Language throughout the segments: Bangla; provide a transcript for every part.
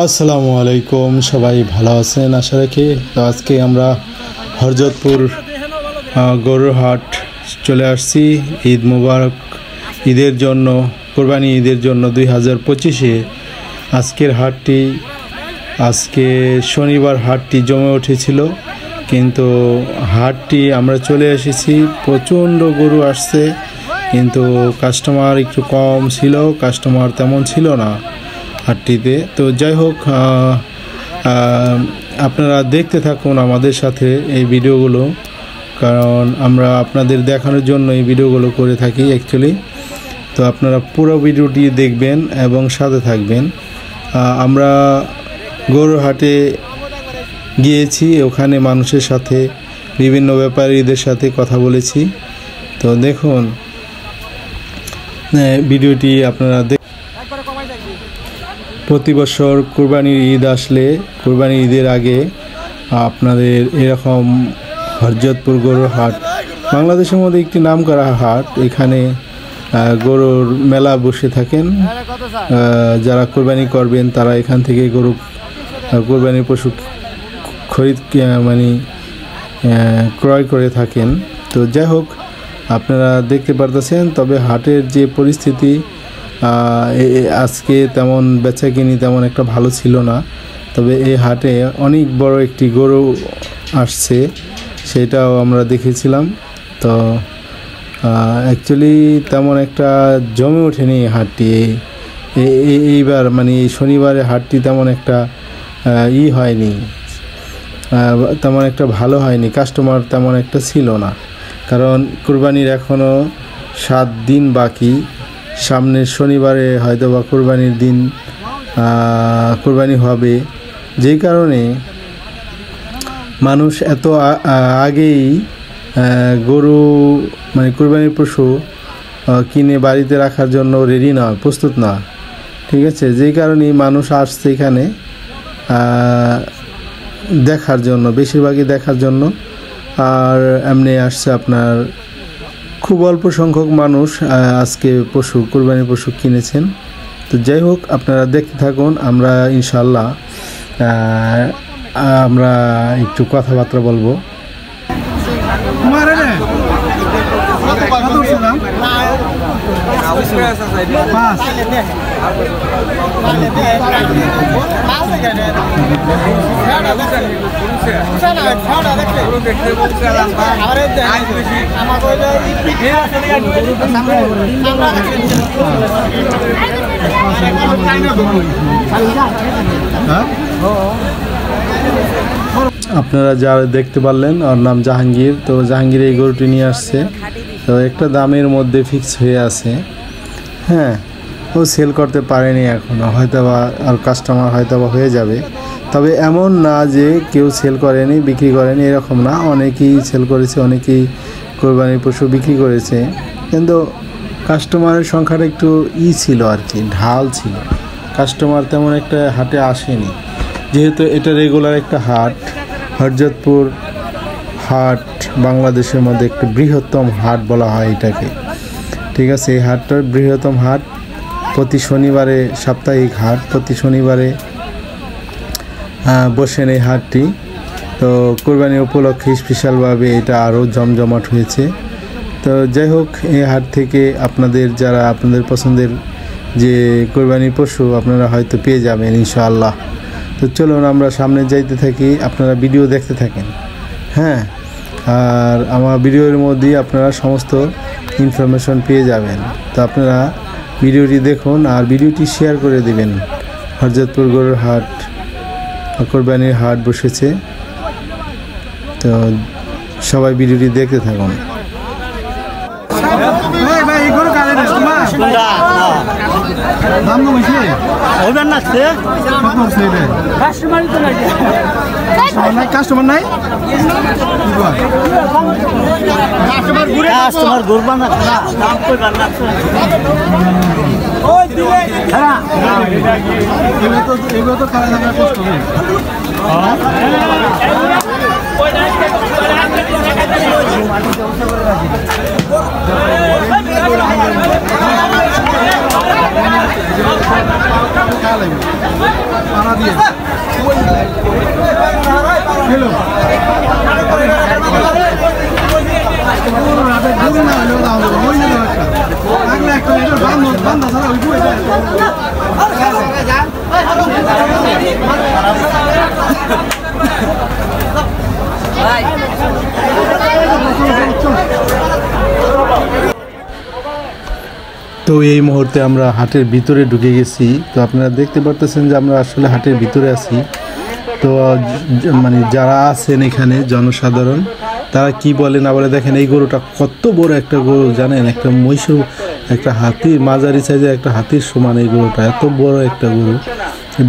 আসসালামু আলাইকুম, সবাই ভালো আছেন আশা রাখি। তো আজকে আমরা হরজতপুর গরুর হাট চলে আসছি। ঈদ মুবারক, ঈদের জন্য, কোরবানি ঈদের জন্য 2025-এ আজকের হাটটি, আজকে শনিবার হাটটি জমে উঠেছিল, কিন্তু হাটটি আমরা চলে এসেছি, প্রচণ্ড গরু আসছে, কিন্তু কাস্টমার একটু কম ছিল, কাস্টমার তেমন ছিল না হাটটিতে। তো যাই হোক, আপনারা দেখতে থাকুন আমাদের সাথে এই ভিডিওগুলো, কারণ আমরা আপনাদের দেখানোর জন্য এই ভিডিওগুলো করে থাকি অ্যাকচুয়ালি। তো আপনারা পুরো ভিডিওটি দেখবেন এবং সাথে থাকবেন। আমরা গরুর হাটে গিয়েছি, ওখানে মানুষের সাথে, বিভিন্ন ব্যাপারীদের সাথে কথা বলেছি। তো দেখুন ভিডিওটি আপনারা। প্রতি বছর কুরবানির ঈদ আসলে, কুরবানির ঈদের আগে আপনাদের এরকম হরজতপুর গরুর হাট বাংলাদেশের মধ্যে একটি নামকরা হাট। এখানে গরুর মেলা বসে থাকেন, যারা কোরবানি করবেন তারা এখান থেকে গরু, কোরবানির পশু ক্রয় করে থাকেন। তো যাই হোক, আপনারা দেখতে পারতেছেন। তবে হাটের যে পরিস্থিতি, আজকে তেমন বেচাকিনি তেমন একটা ভালো ছিল না। তবে এই হাটে অনেক বড় একটি গরু আসছে, সেটাও আমরা দেখেছিলাম। তো অ্যাকচুয়ালি তেমন একটা জমে ওঠেনি হাটটি এইবার, এই শনিবারে হাটটি তেমন একটা হয়নি, তেমন একটা ভালো হয়নি, কাস্টমার তেমন একটা ছিল না। কারণ কুরবানির এখনও 7 দিন বাকি, সামনের শনিবারে হয়তো বা কুরবানির দিন কুরবানি হবে, যেই কারণে মানুষ এত আগেই গরু কুরবানির পশু কিনে বাড়িতে রাখার জন্য রেডি না, প্রস্তুত না, ঠিক আছে। যেই কারণে মানুষ আসছে এখানে দেখার জন্য, বেশিরভাগই দেখার জন্য। আর এমনি আসছে আপনার খুব অল্প সংখ্যক মানুষ আজকে কুরবানির পশু কিনেছেন। তো যাই হোক, আপনারা দেখতে থাকুন। আমরা ইনশাল্লাহ আমরা একটু কথাবার্তা বলবো। আপনারা যারা দেখতে পারলেন, ওর নাম জাহাঙ্গীর। তো জাহাঙ্গীর এই গরুটি নিয়ে আসছে। তো একটা দামের মধ্যে ফিক্স হয়ে আছে, হ্যাঁ, ও সেল করতে পারেনি এখনও, হয়তো বা আর কাস্টমার হয়তো বা হয়ে যাবে। তবে এমন না যে কেউ সেল করেনি, বিক্রি করেনি, এরকম না, অনেকেই সেল করেছে, অনেকেই কোরবানির পশু বিক্রি করেছে, কিন্তু কাস্টমারের সংখ্যাটা একটু ছিল আর কি, ঢাল ছিল, কাস্টমার তেমন একটা হাটে আসেনি। যেহেতু এটা রেগুলার একটা হাট, হরজতপুর হাট বাংলাদেশের মধ্যে একটা বৃহত্তম হাট বলা হয় এটাকে, ঠিক আছে। এই হাটটার বৃহত্তম হাট, প্রতি শনিবারে, সাপ্তাহিক হাট, প্রতি শনিবারে বসেন এই হাটটি। তো কোরবানি উপলক্ষে স্পেশালভাবে এটা আরও জমজমাট হয়েছে। তো যাই হোক, এই হাট থেকে আপনাদের যারা আপনাদের পছন্দের যে কোরবানি পশু আপনারা হয়তো পেয়ে যাবেন ইনশাআল্লাহ। তো চলুন আমরা সামনে যাইতে থাকি, আপনারা ভিডিও দেখতে থাকেন, হ্যাঁ। আর আমার ভিডিওর মধ্যেই আপনারা সমস্ত ইনফরমেশন পেয়ে যাবেন। তো আপনারা ভিডিওটি দেখুন আর ভিডিওটি শেয়ার করে দিবেন। হরজতপুর গরুর হাট, কোরবানির হাট বসেছে, তো সবাই ভিডিওটি দেখতে থাকুন। কাস্টমার নাই, কাস্টমার ঘুরবা না, দাম কইবা না। ওই দিলে এগুলো তো খারাপ না, কষ্ট হবে। খাওয়া লাগবে পানা দিয়ে হ্যালো রাতে গরু না হলেও দাম দেবো ওই জন্য একটা একটা বান্ধা ছাড়া ওই বই তো এই মুহূর্তে আমরা হাটের ভিতরে ঢুকে গেছি। তো আপনারা দেখতে পারতেছেন যে আমরা আসলে হাটের ভিতরে আছি। তো মানে যারা আছেন এখানে জনসাধারণ তারা কি বলে না বলে দেখেন এই গরুটা কত বড় একটা গরু জানেন, একটা মহিষের একটা হাতির মাঝারি সাইজের একটা হাতির সমান এই গরুটা, এত বড় একটা গরু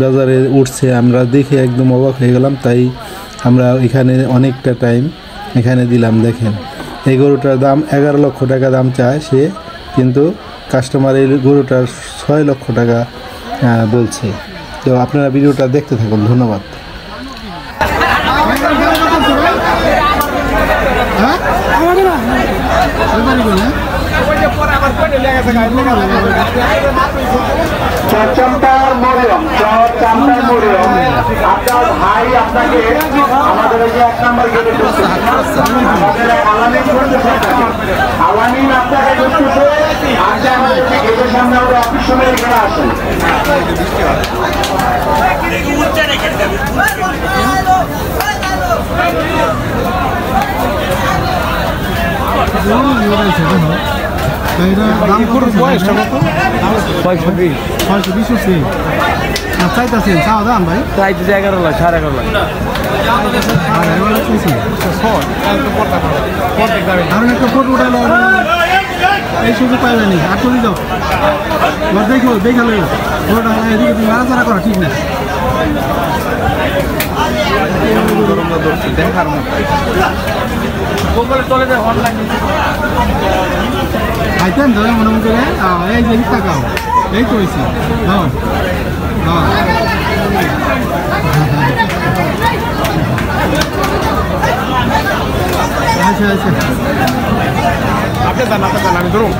বাজারে উঠছে। আমরা দেখে একদম অবাক হয়ে গেলাম, তাই আমরা এখানে অনেকটা টাইম এখানে দিলাম। দেখেন এই গরুটার দাম 11 লক্ষ টাকা দাম চায় সে, কিন্তু কাস্টমার এই গরুটার 6 লক্ষ টাকা বলছে। তো আপনারা ভিডিওটা দেখতে থাকুন, ধন্যবাদ। চমচার মরিয়ম আপনার ভাই আপনাকে আমাদের এই যে 1 নম্বর গেটে আমাদের আলামিন আপনাকে ঢুকতেছে। আজকে আমাদের গেটের সামনে আমাদের অফিস সময় এখানে আসেন। দাম করুন বয়সটা কত? 620 হচ্ছে না চাইতেছেন চাওয়া দাম ভাই? চাইতেছে 11 লাখ 11.5 লাখ। আর একটা ফটো উঠালো এই সুযোগ পাইবেনি আর চলে যাও দেখো দেখালো ফটোটা এদিকে তুমি নাড়াচাড়া করা ঠিক না। দেখার মতো চলে যায় অনলাইন খাইতেন ধরে মনে মনে করে এই যে টাকাও এই তো হয়েছে আচ্ছা আচ্ছা আপনি দান আমি ধরুন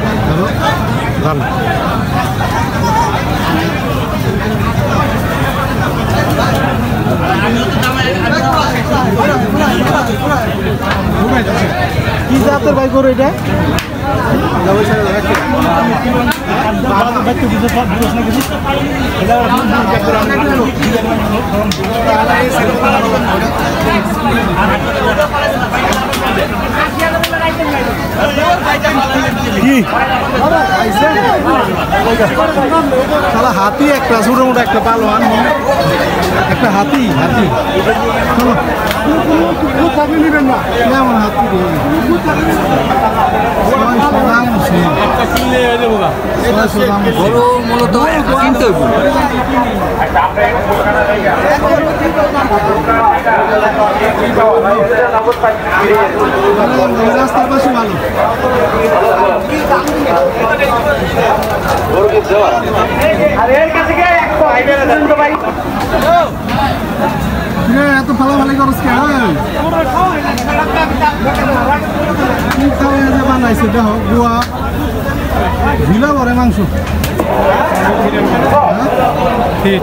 দান। কি জাতের ভাই করো এটা? হাতি একটা ছোট মোটো একটা পালোয়ান একটা হাতি হাতি নেবেন না কেমন হাতি মূলত কিনতে হইব। রাস্তার পাশে ভালো এত ফালাফালি করছ কে বানাইছে দেখো গুয়া ভিলা ভরে মাংস ঠিক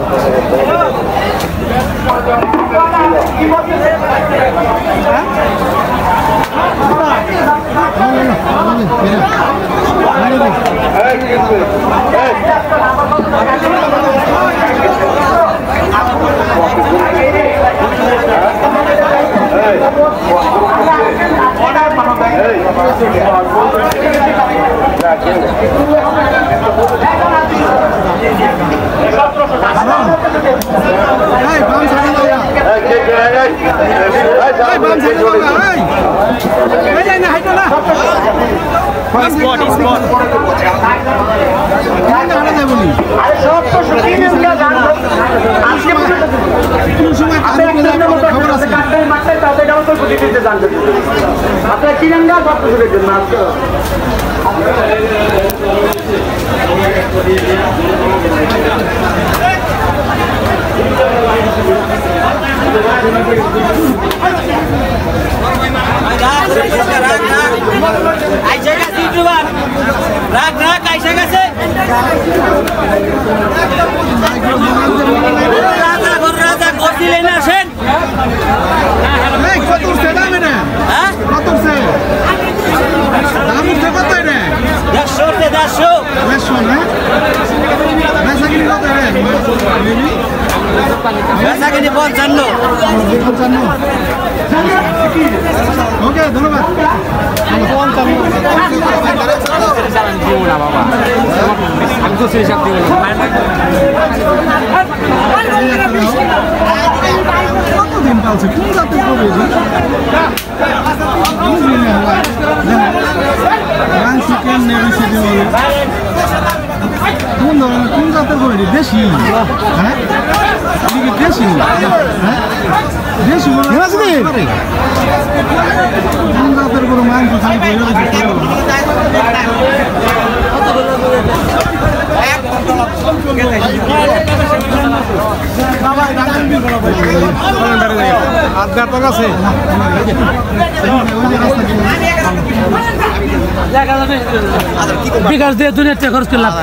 আপনার চিরাঙ্গা সপ্তশুরের জন্য রাখ আইসা গেছে ওকে ধন্যবাদ। কতদিন পালছে কোন জাতের গরু চিকেন নেভিসিটি বলে কোন ধরনের কোন জাতের গরু দেশি? হ্যাঁ দেশি হ্যাঁ দেশি গরু কোন জাতের গরু মাংস খালি বিকাশ দিয়ে দুনিয়ার টাকা খরচ করলাম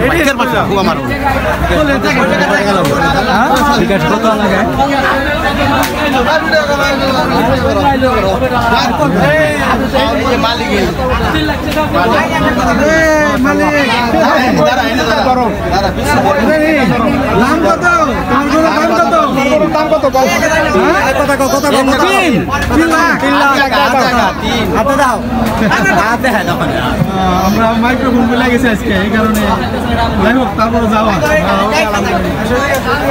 আমরা মাইক্রোফোন বলে গেছি আজকে এই কারণে যাই হোক তারপরে যাওয়া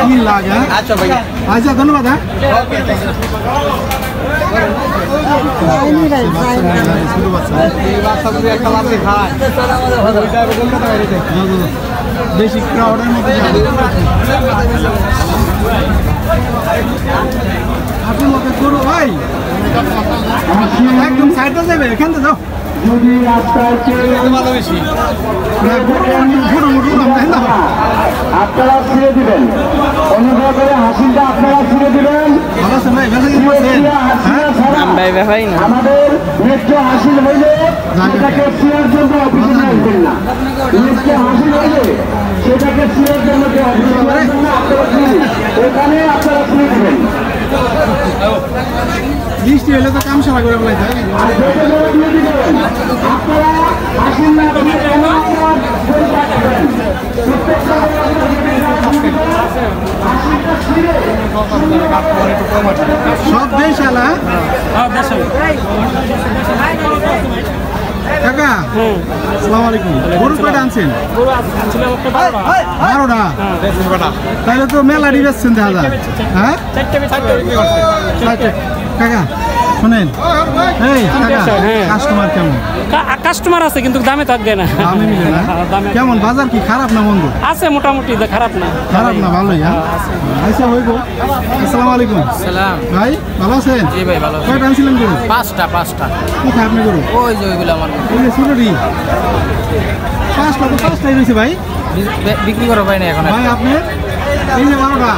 কি লাগে। আচ্ছা ধন্যবাদ। বেশি ক্রাউডের মধ্যে আপনি মতো করো ভাই একদম সাইডে যাবে এখান থেকে যাও আপনারা ছিঁড়ে দিবেন, অনুগ্রহ করে হাসিলটা আপনারা ছিঁড়ে দিবেন। আমাদের ন্যায্য হাসিল হইলে সেটাকে ছিঁড়ার জন্য অফিসে আসবেন না। ন্যায্য হাসিল হইলে সেটাকে ছিঁড়ার জন্য এখানে আপনারা ছিঁড়ে দিবেন। বৃষ্টি হলে তো কাম সারা করে বলাই যায় আপনারা হাসিল না সব দেশ আলা কাকা আসসালামু আলাইকুম। গরু কয়টা আনছেন? 12টা। তাহলে তো মেলাটি বেচছেন দেখা যায়। হ্যাঁ কাকা শোনেন কাস্টমার কেমন? কাস্টমার আছে কিন্তু দামে থাকবে না। দামে মিলে না? কেমন বাজার কি খারাপ না মন্দ? আছে মোটামুটি, খারাপ না। খারাপ না ভালোই। আচ্ছা হইব। আসসালামু আলাইকুম। সালাম ভাই ভালো আছেন? জি ভাই ভালো। কয়টা আনছিলেন গরু? 5টা। কোথায় আপনি গরু? ওই যে ওইগুলো আমার ওই যে ছোটটি 5টা তো 5টাই রয়েছে ভাই। বিক্রি করা পাই না এখন। ভাই আপনি এই যে 12টা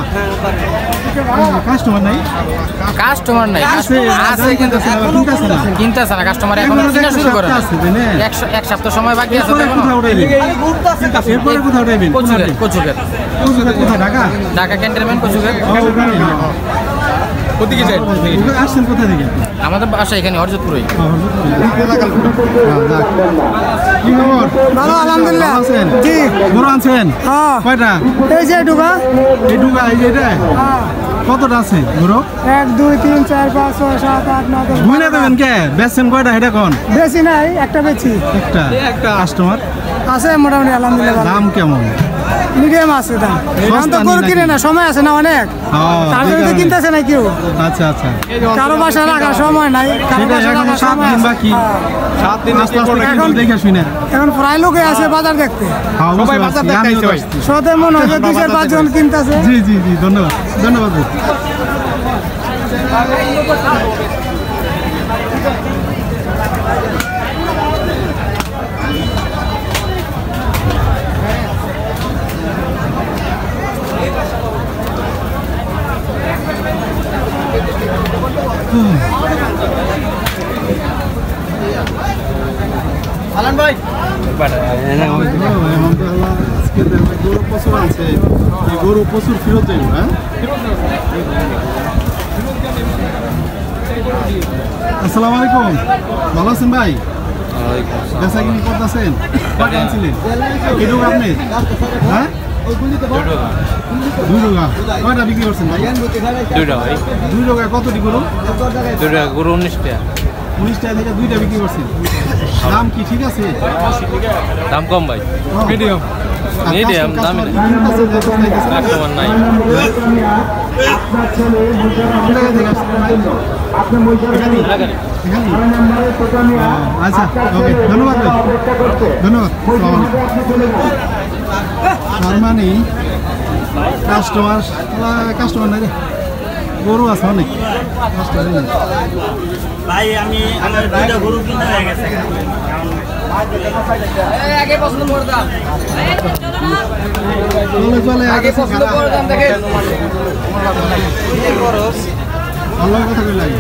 কাস্টমার নাই? কাস্টমার নাই, আছে কিন্তু কিনতেছে না কাস্টমার, এখন কিনা শুরু করে। এক সপ্তাহ সময় বাকি আছে। এরপরে কোথাও উঠাইবেন? কচুগের কোথায়? ঢাকা? ঢাকা ক্যান্টনমেন্ট কচুগের। আসছেন কোথা থেকে? আমাদের বাসা এখানে হরজতপুরে। কি খবর? ভালো আলহামদুলিল্লাহ। আছেন? জি। গরু আনছেন? হ্যাঁ। কয়টা? এই যে ডুবা। এই ডুগা এই যে এটা কতটা আছে গরু? 1 2 3 4 5 6 7 8 9 10। বুঝলে দেবেন কে? বেচছেন কয়টা এটা কোন? বেশি নাই, একটা বেচি। একটা কাস্টমার আছে মোটামুটি আলহামদুলিল্লাহ। দাম কেমন? মিডিয়াম আছে দাম। এখন তো গরু কিনে না, সময় আছে না অনেক। তারপরে তো কিনতেছে না কেউ। আচ্ছা আচ্ছা। কারো বাসা রাখার সময় নাই, কারো বাসা রাখার সময় আছে। বাকি 7 দিন আস্তে আস্তে এখন দেখে শুনে এখন প্রায় লোকে আছে বাজার দেখতে। সবাই বাজার দেখতে আইছে ভাই। সতে মনে হয় 2-4-5 জন কিনতেছে। জি জি জি ধন্যবাদ ধন্যবাদ। আলান ভাই গরু প্রচুর আছে, গরু প্রচুর ফেরত দেব। হ্যাঁ আসসালামু আলাইকুম। ভালো আছেন ভাই? বেচা কিনি করতেছেন? কয়টা আনছিলেন? এটুকু আপনি? হ্যাঁ 2 টাকা কয়টা বিক্রি করছেন ভাই? 2 টাকা ভাই। 2 টাকা কতটি গরু? 2 টাকা গরু 19 টাকা। 19 টাকা থেকে 2টা বিক্রি করছেন। দাম কি ঠিক আছে? দাম কম ভাই। মিডিয়াম মিডিয়াম দাম নাই। কাস্টমার নাই। আচ্ছা ওকে ধন্যবাদ ভাই ধন্যবাদ। তার মানে কাস্টমার নাই রে, গরু আছে অনেক কাস্টমার নেই। ভাই আমি আমার 2টা গরু কিনতে হয়ে গেছে। আগে পছন্দ করতাম চলে আগে পছন্দ করতাম দেখে ভালো কথা কই লাগে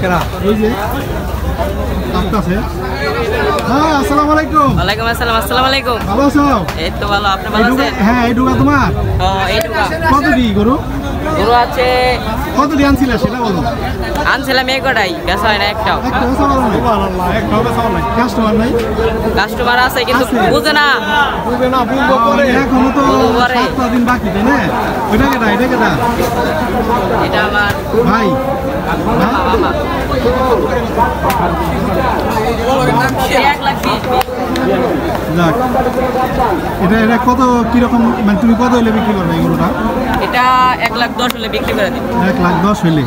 কেরা ওই যে আপনাছে। হ্যাঁ আসসালামু আলাইকুম। ওয়ালাইকুম আসসালাম। আসসালামু আলাইকুম। ভালো আছো? এই তো ভালো, আপনি ভালো আছেন? হ্যাঁ এই ডুগা তোমার? এই টুকা কতটি গরু? গরু আছে কতটি আনছিলে সেটা বলো। আনছিলাম এই কটাই, বেচা হয় না একটাও। কাস্টমার নাই? কাস্টমার আছে কিন্তু বুঝে না। এখনো তো 7 দিন বাকি তাই না? ওইটা কেটা এটা কেটা? এটা আমার ভাই আমার 1,20,000। যাক এটা কত কিরকম মানে তুমি কত হলে বিক্রি করবে এগুলোটা? এটা 1,10,000 হলে বিক্রি করে দিই। 1,10,000 হলে।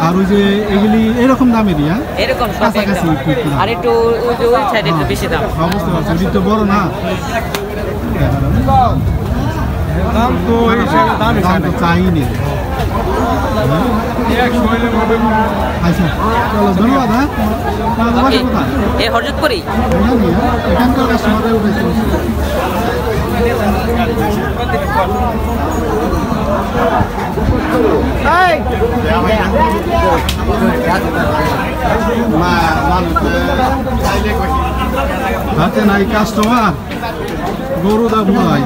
আর ওই যে এগুলি এরকম দামেরই? হ্যাঁ এরকম সব কাছাকাছি একদম। আর একটু ওই যে ওই সাইডে একটু বেশি দাম। বুঝতে পারছি এটি তো বড় না। দাম তো দাম তো চাইনি। আচ্ছা চলো ধন্যবাদ। হ্যাঁ ওকে, এই হরজতপুরি এখানকার কাস্টমাররা উঠেছে। হাতে নাই কাস্টমার, গরু দাম নাই।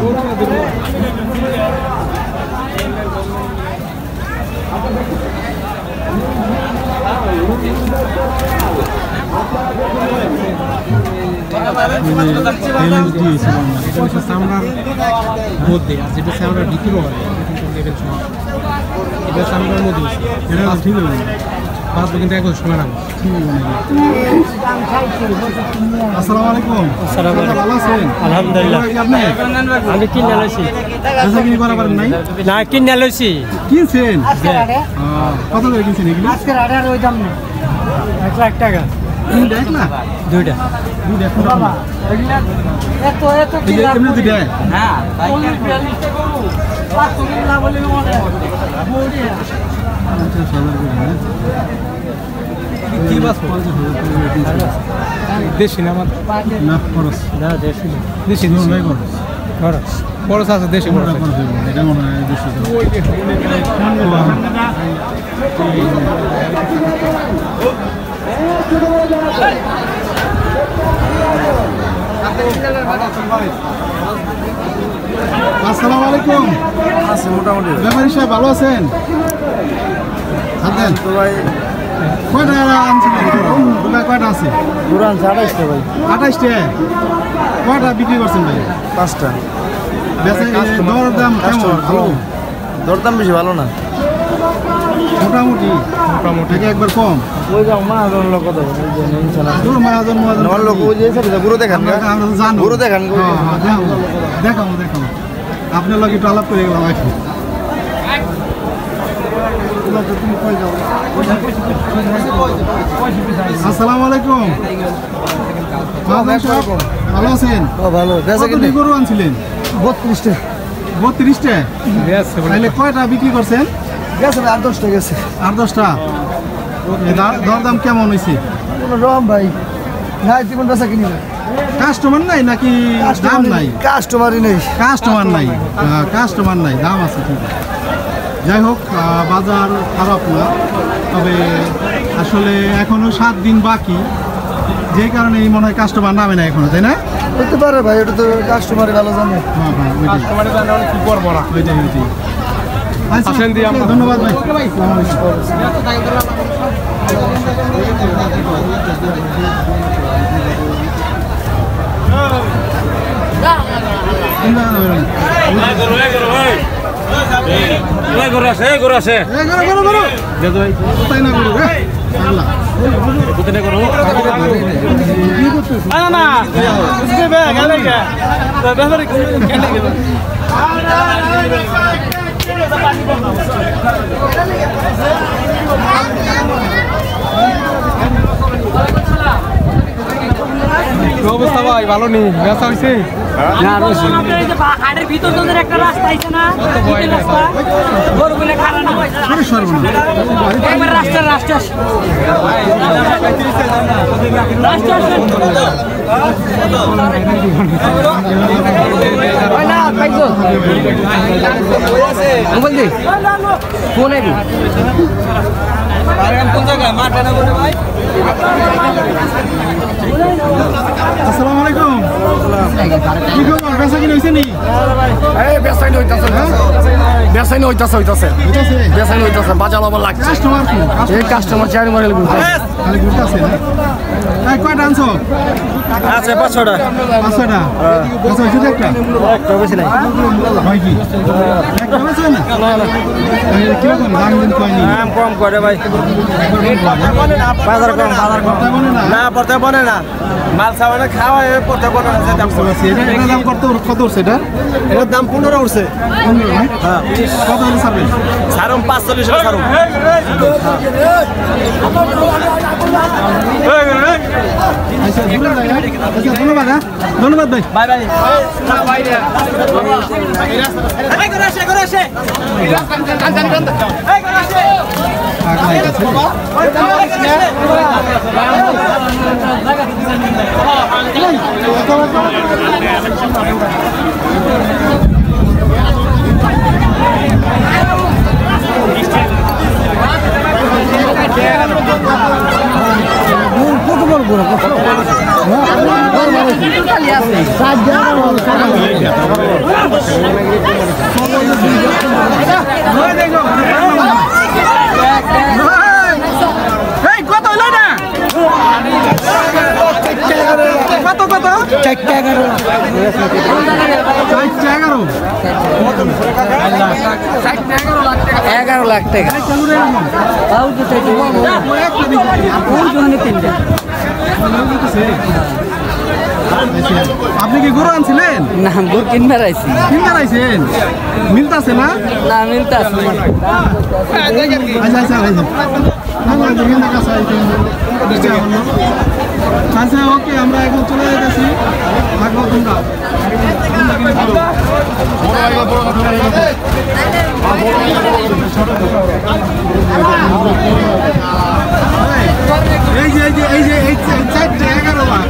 চামড়ার মধ্যে আর যেটা চামড়ার ভিতরে হয় এটা চামড়ার মধ্যে এটা ঠিক হবে বাঁচবো কিন্তু এখন সময় লাগবে। আসসালামু আলাইকুম। ভালো আছেন? আলহামদুলিল্লাহ। আপনি আমি কিনে লইছি। বেচা কিনি করা পারেন নাই? না কিনে লইছি। কিনছেন? কত করে কিনছেন এগুলো? আজকের আড়ার ওই দাম নেই 1,00,000 টাকা। তিনটা এক না? দুইটা। দুইটা এখন বাবা এত এত কি লাভ? এমনি দুইটা? হ্যাঁ 40-টা গরু 500 টাকা লাভ হলে মনে হয় বড়ি। আচ্ছা সাদা করে হ্যাঁ কি বাস দেশি না না খরচ না দেশি না। দেশি নাই খরচ খরচ খরচ আছে দেশি খরচ আছে। এটা মনে হয় দেশি আসসালামু আলাইকুম। আছে মোটামুটি ব্যাপারী সাহেব ভালো আছেন? আছেন তো ভাই কয়টা আনছিলেন? দুটা কয়টা আছে? পুরো আনছে 28টা ভাই 28টা। কয়টা বিক্রি করছেন ভাই? 5টা। বেচা দর দাম কেমন? ভালো? দরদাম বেশি ভালো না মোটামুটি মোটামুটি থেকে একবার কম। ওই যাও মাহাজন লোক কত দূর মাহাজন আমার লোক ওই যে গুরু দেখান আমরা তো জানো। গুরু দেখান দেখাবো দেখাবো আপনার লোক একটু আলাপ করে গেলাম এখন। আসসালামু আলাইকুম। ভালো আছেন? ভালো কতটি গরু আনছিলেন? 32টা 32টা? তাহলে কয়টা বিক্রি করছেন? গেছে 8-10টা গেছে 8-10টা। দরদাম কেমন হয়েছে? কোনো রকম ভাই নাই জীবন বেচা কিনি না কাস্টমার নাই নাকি দাম নাই? কাস্টমারই নেই কাস্টমার নাই, কাস্টমার নাই, দাম আছে ঠিক আছে। যাই হোক বাজার খারাপ না, তবে আসলে এখনো 7 দিন বাকি, যে কারণে এই মনে হয় কাস্টমার নামে না এখনো, তাই না? হতে পারে ভাই, ওটা তো কাস্টমারই ভালো জানে। হ্যাঁ হ্যাঁ কাস্টমারই জানে কি করবো না। ওইটাই ওইটাই। আচ্ছা ধন্যবাদ ভাই। আসসালামু আলাইকুম। অবস্থা ভাই ভালো নেই ব্যথা হয়েছে হাটের ভিতর তোদের একটা রাস্তা আছে না গরুগুলো খারাপ না রাস্তা রাস্তা আসসালামু আলাইকুম কি খবর বেচা কিনে হইছে নি বেসাইন হইতাছে বাজার আবার লাগছে কাস্টমার কি এই কাস্টমার চারি মারে খালি ঘুরতাছে না এই কয়টা আনছো আছে 500টা আচ্ছা হইছে একটা বেশি নাই হয় কি একটা আছে না কি রকম দাম দিন কয়নি দাম কম করে ভাই বাজার কম না পড়তে বনে না মাল সাবানে খাওয়া পড়তে বনে না দাম এটা দাম কত উঠছে এটা এর দাম 15 উঠছে 15 হ্যাঁ কত হলো সার্ভিস সারম 45 সারম আচ্ছা ধন্যবাদ ধন্যবাদ ভাই বাই বাই কত 11 লাখ টাকা আপনি কি গরু আনছিলেন না গরু কিনবার আইছেন মিলতাছে না না মিলতাছে আচ্ছা ওকে আমরা এখন চলে যাচ্ছি থাকবো তোমরা এই যে 11 লাখ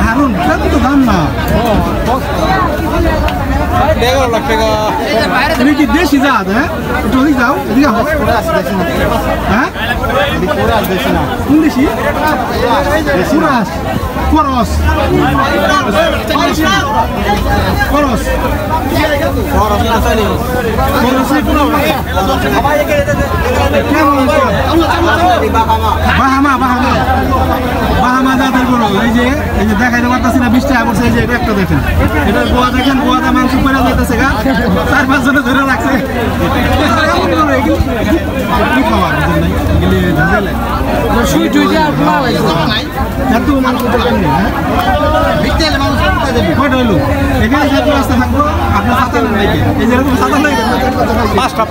হারুন তো দাম না 11 লাখ টাকা তুমি কি দেশি জাত হ্যাঁ একটু ওদিকে যাও এদিকে হ্যাঁ কোন দেশি খরচ বাহামা জাতের গরু এই যে দেখাইতে পারতেছি না 20 টাকা পড়ছে এই যে এটা একটা দেখেন এটার গোয়া দেখেন গোয়াতে মাংস পড়ে যাইতেছে গা 4-5 জনে ধরে রাখছে কি খাওয়ার নাই এগুলি ঝাঁঝালে এত মাংস কয়টা হইলো এখানে যত রাস্তা থাকবো আপনার ছাতা নেন নাকি এই যেরকম ছাতা নেই 5টা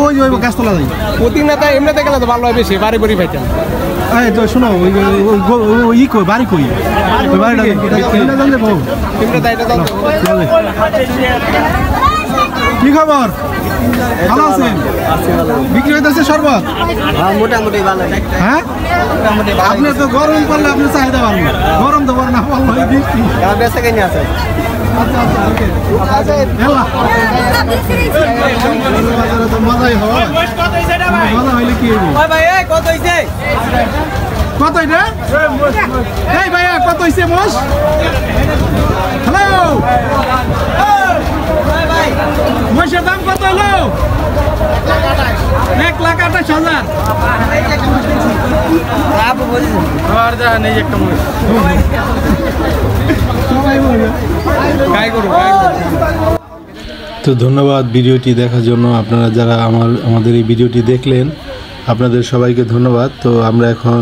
ওই গাছতলা যাই প্রতিদিন এমনিতে গেলে তো ভালো হয় বেশি বাড়ি বাড়ি পাইতেন এই তো শোনো ওই কই বাড়ি কই ওই বাড়িটা কি খবর ভালো আছেন বিক্রি হইতেছে শরবত মোটামুটি ভালো হ্যাঁ আপনি তো গরম পড়লে আপনি চাহিদা পারবেন গরম তো পড়ে না বললো বৃষ্টি বেচা কিনে আছে মজাই হয় মজা হইলে কি কত এটা এই ভাইয়া কত হইছে মোষ হ্যালো মোষের দাম কত হলো 1,28,000 আর যা নেই একটা মহিষ সবাই বলে গাই করো তো ধন্যবাদ ভিডিওটি দেখার জন্য। আপনারা যারা আমাদের এই ভিডিওটি দেখলেন আপনাদের সবাইকে ধন্যবাদ। তো আমরা এখন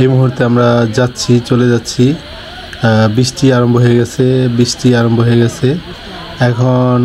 এই মুহূর্তে আমরা চলে যাচ্ছি। বৃষ্টি আরম্ভ হয়ে গেছে এখন